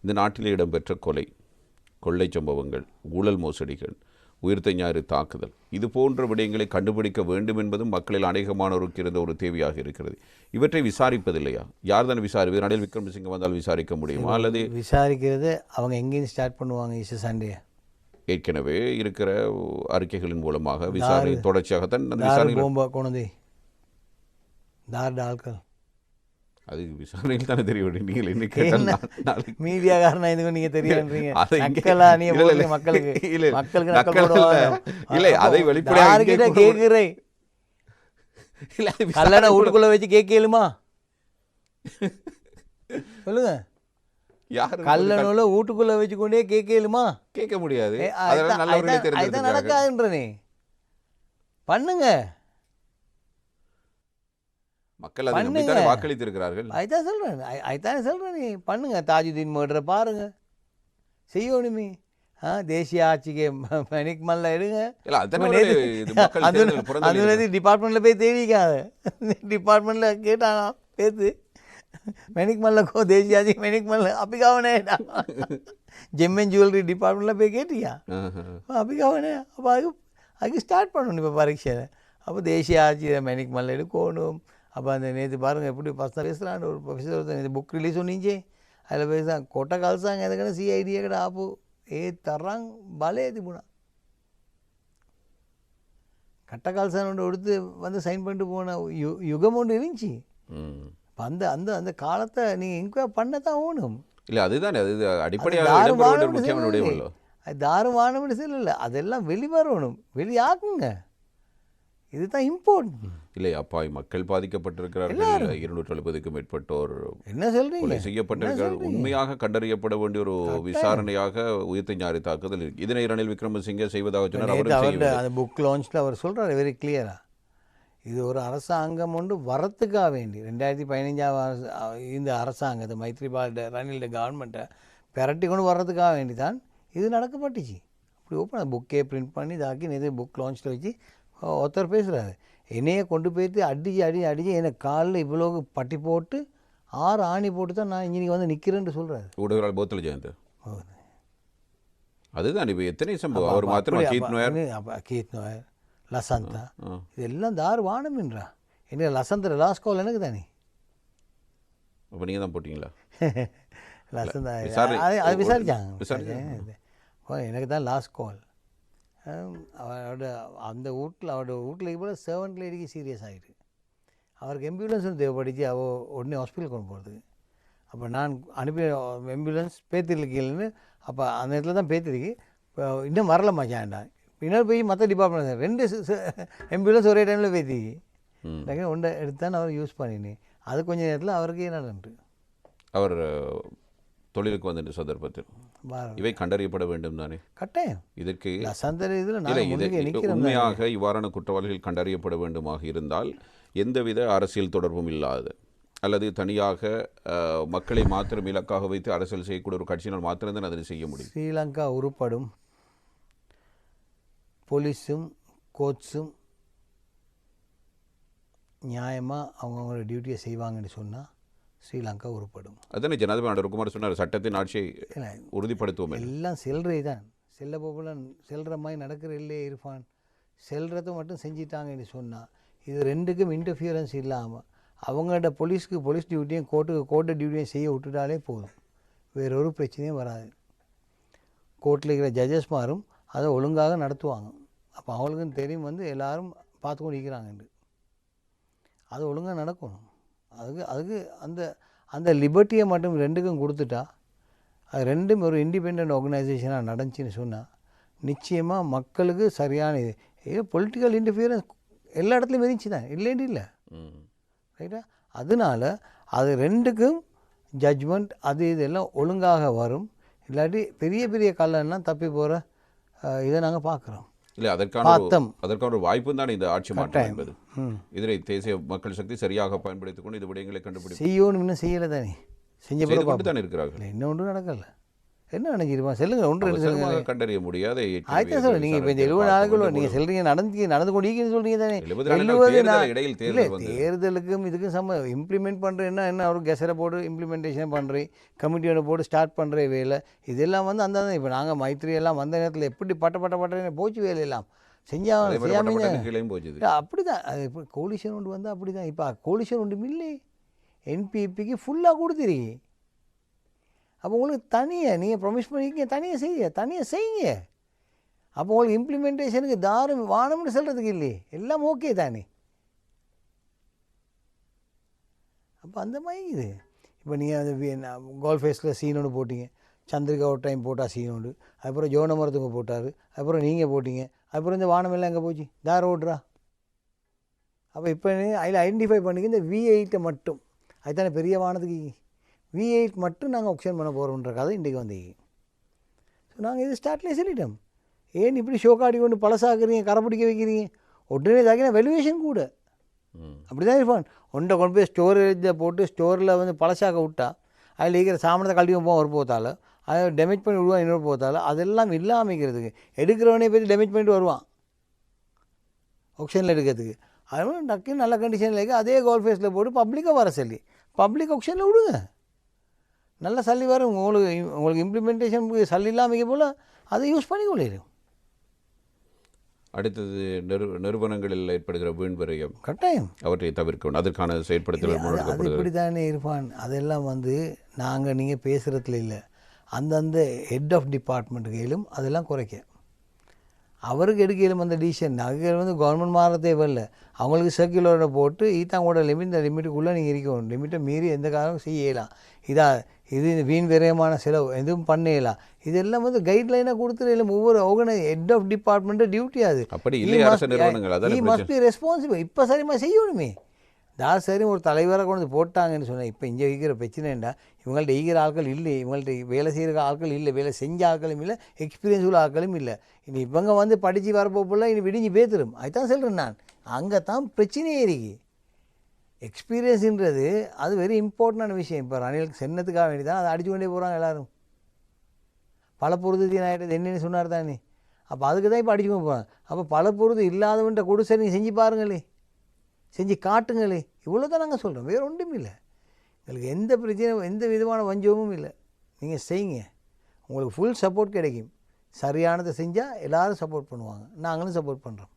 இந்த நாட்டிலே இடம்பெற்ற கொலை, கொள்ளை சம்பவங்கள், ஊழல் மோசடிகள், உயிர்த்த ஞாயிறு தாக்குதல், இது போன்ற விடயங்களை கண்டுபிடிக்க வேண்டும் என்பதும் மக்களில் அநேகமானோருக்கு இருந்த ஒரு தேவையாக இருக்கிறது. இவற்றை விசாரிப்பதில்லையா? யார் தானே விசாரிப்பது? ரணில் விக்ரமசிங்க வந்தால் விசாரிக்க முடியுமா? அல்லது விசாரிக்கிறது அவங்க எங்கேயும் ஸ்டார்ட் பண்ணுவாங்க? சண்டே ஏற்கனவே இருக்கிற அறிக்கைகளின் மூலமாக விசாரணை தொடர்ச்சியாகத்தான் அந்த விசாரணை கொண்டு ஆட்கள் அது விசாரணையில் தானே தெரிய வேண்டும். நீங்கள் என்ன கேட்டால் மீடியாக்காரனா இதுக்கு நீங்கள் தெரியுன்றீங்க. மக்களுக்கு இல்லை, அதை வெளிப்படையாக கேட்குறேன். கல்லணை வீட்டுக்குள்ள வச்சு கேட்கலுமா? சொல்லுங்க. கல்லணூல வீட்டுக்குள்ள வச்சுக்கொண்டே கேட்கலுமா? கேட்க முடியாது. அதுதான் நடக்காதுன்றனே. பண்ணுங்க. மக்கள் அதை வாக்களித்திருக்கிறார்கள். அதுதான் சொல்கிறேன். நீ பண்ணுங்க. தாஜுதீன் மர்டரை பாருங்க, செய்யணுமே. தேசிய ஆட்சிக்கு மெனிக் மல்ல எடுங்க. அது டிபார்ட்மெண்ட்டில் போய் தேடிக்காத. டிபார்ட்மெண்ட்டில் கேட்டானா பேத்து மெனிக் மல்லக்கோ தேசிய ஆட்சிக்கு மெனிக் மல்ல அப்பிக்காவனே ஜெம்மன் ஜுவல்லரி டிபார்ட்மெண்ட்டில் போய் கேட்டியா? அப்பிக்காவனே. அப்போ அதுக்கு ஸ்டார்ட் பண்ணணும் இப்போ பரீட்சை. அப்போ தேசிய ஆட்சி மெனிக் மல்ல எடுக்கணும். அப்போ அந்த நேற்று பாருங்கள் எப்படி பர்சனல் பேசுகிறான்னு ஒரு ப்ரொஃபஸர் ஒருத்தர் புக் ரிலீஸ் ஒன்றிச்சு. அதில் பேசுகிறான் கொட்டை கலசாங்க எதுக்கணும் சிஐடியே கடை ஆப்பு தர்றாங்க பலே திமுனா கட்டை கலசான ஒன்று எடுத்து வந்து சைன் பண்ணிட்டு போன யுகம் ஒன்று இருந்துச்சு. அந்த அந்த அந்த காலத்தை நீங்கள் என்கொயர் பண்ண தான் ஓணும். இல்லை, அதுதான் அது அடிப்படையாக தாருமானம்னு சொல்லலை, அதெல்லாம் வெளிவரணும், வெளியாக்குங்க. இதுதான் இம்பார்ட்டன்ட். இல்லை, அப்பாவி மக்கள் பாதிக்கப்பட்டிருக்கிறார்கள். 270க்கும் மேற்பட்டோர் என்ன சொல்றீங்க செய்யப்பட்டிருக்கிறார்கள். உண்மையாக கண்டறியப்பட வேண்டிய ஒரு விசாரணையாக உயிர்த்த ஞாயிறு தாக்குதல் இருக்கு. இதனை ரணில் விக்ரமசிங்கே செய்வதாக சொன்னார். அந்த புக் லான்ச்சில் அவர் சொல்கிறார் வெரி கிளியரா. இது ஒரு அரசாங்கம் ஒன்று வரத்துக்காக வேண்டி 2015 இந்த அரசாங்கத்தை மைத்ரிபால ரணில் கவர்மெண்ட்டை பெரட்டி கொண்டு வர்றதுக்காக வேண்டி தான் இது நடக்கப்பட்டுச்சு. அப்படி ஓப்பன் புக்கே பிரிண்ட் பண்ணி இதாக்கி நேற்று புக் லான்ச்சில் வச்சு ஒருத்தர் பேசுகிறாரு. என்னையே கொண்டு போய்ட்டு அடிச்சு என்னை காலில் இவ்வளோ பட்டி போட்டு 6 ஆணி போட்டு தான் நான் இன்றைக்கி வந்து நிற்கிறேன்னு சொல்கிறாரு. ஊடகங்கள் போத்தல் ஜெயந்த் அதுதான் இப்போ எத்தனை சம்பவம். அவர் மாத்திரம் கீத் நோயர் லசந்தா இதெல்லாம் தார் வானம்ன்றா. என்ன லசந்தா லாஸ்ட் கால் எனக்கு தானே. அப்போ நீங்கள் தான் போட்டிங்களா? லசந்தா அது விசாரிச்சாங்க. எனக்கு தான் லாஸ்ட் கால். அவரோட அந்த அவரோட வீட்டில் கூட சர்வன்ட் லேடிக்கு சீரியஸ் ஆகிட்டு அவருக்கு ஆம்புலன்ஸும் தேவைப்பட்டுச்சு. அவள் உடனே ஹாஸ்பிட்டல் கொண்டு போகிறதுக்கு. அப்போ நான் அனுப்பி ஆம்புலன்ஸ் பேத்திருக்கீங்கன்னு அப்போ அந்த இடத்துல தான் பேத்திருக்கு. இப்போ இன்னும் வரலம்மா ஜாண்டா இன்னொரு போய் மற்ற டிபார்ட்மெண்ட் 2 ஆம்புலன்ஸ் ஒரே டைமில் பேத்திக்கு ஒன்றை எடுத்து தான் அவர் யூஸ் பண்ணினேன். அது கொஞ்சம் நேரத்தில் அவருக்கு என்ன நடந்து அவர் தொழிலுக்கு வந்து சந்தர்ப்பத்தில் இவை கண்டறியப்பட வேண்டும் தானே கட்டாயம். இதற்கு உண்மையாக இவ்வாறான குற்றவாளிகள் கண்டறியப்பட வேண்டுமாக இருந்தால் எந்தவித அரசியல் தொடர்பும் இல்லாத அல்லது தனியாக மக்களை மாத்திரம் இலக்காக வைத்து அரசியல் செய்யக்கூடிய ஒரு கட்சியினால் மாத்திரம்தான் அதனை செய்ய முடியும். ஸ்ரீலங்கா உருப்படும், போலீஸும் கோர்ட்ஸும் நியாயமாக அவங்கவுங்களோட டியூட்டியை செய்வாங்கன்னு சொன்னால் ஸ்ரீலங்கா உருப்படும். அதுதானே ஜனாதிபதி குமார் சொன்னார், சட்டத்தின் ஆட்சியை உறுதிப்படுத்துவோம். எல்லாம் செல்றே தான். செல்ல போகல செல்கிற மாதிரி நடக்கிற இல்லையே இருப்பான். செல்றதை மட்டும் செஞ்சிட்டாங்கன்னு சொன்னால் இது ரெண்டுக்கும் இன்டர்ஃபியரன்ஸ் இல்லாமல் அவங்களோட போலீஸ்க்கு போலீஸ் டியூட்டியும் கோர்ட்டு டியூட்டியும் செய்ய விட்டுட்டாலே போதும். வேற ஒரு பிரச்சனையும் வராது. கோர்ட்டில் இருக்கிற ஜட்ஜஸ்மாரும் அதை ஒழுங்காக நடத்துவாங்க. அப்போ அவங்களுக்கும் தெரியும் வந்து எல்லோரும் பார்த்து கொண்டு இருக்கிறாங்கன்னு. அது ஒழுங்காக நடக்கணும். அதுக்கு அந்த அந்த லிபர்ட்டியை மட்டும் ரெண்டுக்கும் கொடுத்துட்டா அது ரெண்டும் ஒரு இண்டிபெண்ட் ஆர்கனைசேஷனாக நடந்துச்சின்னு சொன்னால் நிச்சயமாக மக்களுக்கு சரியான இது பொலிட்டிக்கல் இன்டர்ஃபியரன்ஸ் எல்லா இடத்துலையும் இருந்துச்சு தான், இல்லைன்னு இல்லை ரைட்டா. அதனால அது ரெண்டுக்கும் ஜட்ஜ்மெண்ட் அது இதெல்லாம் ஒழுங்காக வரும். இல்லாட்டி பெரிய பெரிய கல்லெல்லாம் தப்பி போகிற இதை நாங்கள் பார்க்குறோம். இல்லை, அதற்கான ஒரு வாய்ப்பு தான் இந்த ஆட்சி மாற்றம் என்பது. இதனை தேசிய மக்கள் சக்தி சரியாக பயன்படுத்திக் கொண்டு இந்த விடயங்களை கண்டுபிடிச்சு செய்யணும். இன்னும் செய்யலை தானே, செஞ்சு தானே இருக்கிறார்கள். இன்னும் ஒன்றும் நடக்கலை. என்ன நினைச்சிருப்பான் சொல்லுங்கள் ஒன்று ரெண்டு சொல்லுங்கள். அவசரமாக கண்டறிய முடியாத ஆயிரத்தான் சொல்லுங்கள். நீங்கள் இப்போ இந்த 70 நாளுக்குள்ள நீங்கள் சொல்கிறீங்க நடந்து கொண்டிருக்கீங்கன்னு சொல்கிறீங்க தானே. 70 நாள் இடையில் இல்லை தேர்தல் வந்து தேர்தலுக்கும் இதுக்கும் இம்ப்ளிமெண்ட் பண்ணுறேன்னா என்ன அவர் கெசரை போட்டு இம்ப்ளிமெண்டேஷன் பண்ணுறேன், கமிட்டியோட போட்டு ஸ்டார்ட் பண்ணுற வேலை இதெல்லாம் வந்து அந்த இப்போ நாங்கள் மைத்ரி எல்லாம் வந்த நேரத்தில் எப்படி பட்டேன்னு போச்சு வேலையெல்லாம் செய்யாமல் கீழையும் போச்சுது. அப்படி தான் அது இப்போ கோலிஷன் ஒன்று வந்தால் அப்படி தான். இப்போ கோலிஷன் ஒன்றும் இல்லை, என்பிபிக்கு ஃபுல்லாக கொடுத்துருக்கீங்க. அப்போ உங்களுக்கு தனியாக நீங்கள் ப்ரொமிஸ் பண்ணிக்க தனியாக செய்யுங்க. அப்போ உங்களுக்கு இம்ப்ளிமெண்டேஷனுக்கு வானம்னு சொல்கிறதுக்கு இல்லையே, எல்லாம் ஓகே தானே. அப்போ அந்த மாதிரி இது இப்போ நீங்கள் அந்த கோல் ஃபேஸில் சீன் ஒன்று போட்டிங்க, சந்திரிகா ஒரு டைம் போட்டால் சீன் ஒன்று, அப்புறம் ஜோனமரத்துங்க போட்டார், அப்புறம் நீங்கள் போட்டிங்க, அப்புறம் இந்த வானமெல்லாம் எங்கே போச்சு ஓடுறா. அப்போ இப்போ அதில் ஐடென்டிஃபை பண்ணிக்க இந்த V8 மட்டும் அதுதானே பெரிய வானத்துக்கு V8 மட்டும் நாங்கள் ஆக்ஷன் பண்ண போகிறோன்ற கதை இன்றைக்கி வந்தீங்க. ஸோ நாங்கள் இது ஸ்டார்ட்லேயே சொல்லிட்டோம். ஏன் இப்படி ஷோக்காடி கொண்டு பழசாக்குறீங்க, கரை பிடிக்க வைக்கிறீங்க, உடனே தாக்கினா வெலுவேஷன் கூட அப்படி தான் இருப்பான். ஒன்றை கொண்டு போய் ஸ்டோரேஜை போட்டு ஸ்டோரில் வந்து பழசாக்க விட்டா அதில் இருக்கிற சாமனத்தை கழட்டி போவோம் ஒரு போத்தால், அதை டேமேஜ் பண்ணி விடுவான் இன்னொரு போத்தால், அதெல்லாம் இல்லாமைக்கிறதுக்கு எடுக்கிறவனே போய் டேமேஜ் பண்ணிட்டு வருவான் ஆக்ஷனில் எடுக்கிறதுக்கு. அது டக்குன்னு நல்ல கண்டிஷனில் இருக்க அதே கோல் ஃபேஸில் போட்டு பப்ளிக்காக வர சொல்லி பப்ளிக் ஆக்ஷனில் விடுங்க, நல்ல சல்லி வரும். உங்களுக்கு இம்ப்ளிமெண்டேஷன் சல்லி இல்லாமல் போல் அதை யூஸ் பண்ணி கொள்ளிடும். அடுத்தது நிறுவனங்களில் ஏற்படுகிற வீண் விரயம் கட்டாயம் அவற்றை தவிர்க்கணும், அதற்கான செயற்படுத்தல் அது இப்படி தானே இருப்பான். அதெல்லாம் வந்து நாங்கள் நீங்கள் பேசுகிறதுல இல்லை, அந்தந்த ஹெட் ஆஃப் டிபார்ட்மெண்ட்டுகளும் அதெல்லாம் குறைக்க அவருக்கு எடுக்கலும் அந்த டிசிஷன். நகைகள் வந்து கவர்மெண்ட் மாற தேவையில்லை, அவங்களுக்கு சர்க்குலரை போட்டு ஈத்தாங்கூட லிமிட் இந்த லிமிட்டுக்குள்ளே நீங்கள் இருக்கணும், லிமிட்டை மீறி எந்த காரணமும் செய்யலாம், இது வீண் விரயமான செலவு எதுவும் பண்ணலாம், இதெல்லாம் வந்து கைட்லைனாக கொடுத்துருக்கலாம். ஒவ்வொரு ஹெட் ஆஃப் டிபார்ட்மெண்ட்டு டியூட்டி அது அப்படி இல்லை. அரசு நிறுவனங்கள் மஸ்ட் பி ரெஸ்பான்சிபிள். இப்போ சரிமா செய்யணுமே, சரி ஒரு தலைவரை கொண்டு போட்டாங்கன்னு சொன்னேன். இப்போ இங்கே இருக்கிற பிரச்சனைண்டா இவங்கள்ட்ட ஈகிற ஆட்கள் இல்லை, இவங்கள்ட்ட வேலை செய்கிற ஆட்கள் இல்லை, வேலை செஞ்ச ஆட்களும் இல்லை, எக்ஸ்பீரியன்ஸ் உள்ள ஆட்களும் இல்லை. இனி இவங்க வந்து படித்து வரப்போல இனி விடிஞ்சு பேத்துரும். அதுதான் சொல்கிறேன் நான், அங்கே தான் பிரச்சனையே இருக்கு. எக்ஸ்பீரியன்ஸுன்றது அது வெரி இம்பார்ட்டண்டான விஷயம். இப்போ ரணிலுக்கு சென்னத்துக்காக வேண்டி தான் அதை அடித்து கொண்டே போகிறாங்க எல்லோரும். பல பொருதி ஆகிட்டது என்னென்னு சொன்னார் தானே, அப்போ அதுக்கு தான் இப்போ அடிச்சு கொண்டு போகிறாங்க. அப்போ பல பொருது இல்லாதவன்ட்ட கூட சரி நீங்கள் செஞ்சு பாருங்களே, செஞ்சு காட்டுங்களே, இவ்வளோ தான் நாங்கள் சொல்கிறோம், வேறு ஒன்றும் இல்லை. எங்களுக்கு எந்த பிரச்சனையும் எந்த விதமான வஞ்சமும் இல்லை. நீங்கள் செய்யுங்க, உங்களுக்கு ஃபுல் சப்போர்ட் கிடைக்கும். சரியானதை செஞ்சால் எல்லோரும் சப்போர்ட் பண்ணுவாங்க, நாங்களும் சப்போர்ட் பண்ணுறோம்.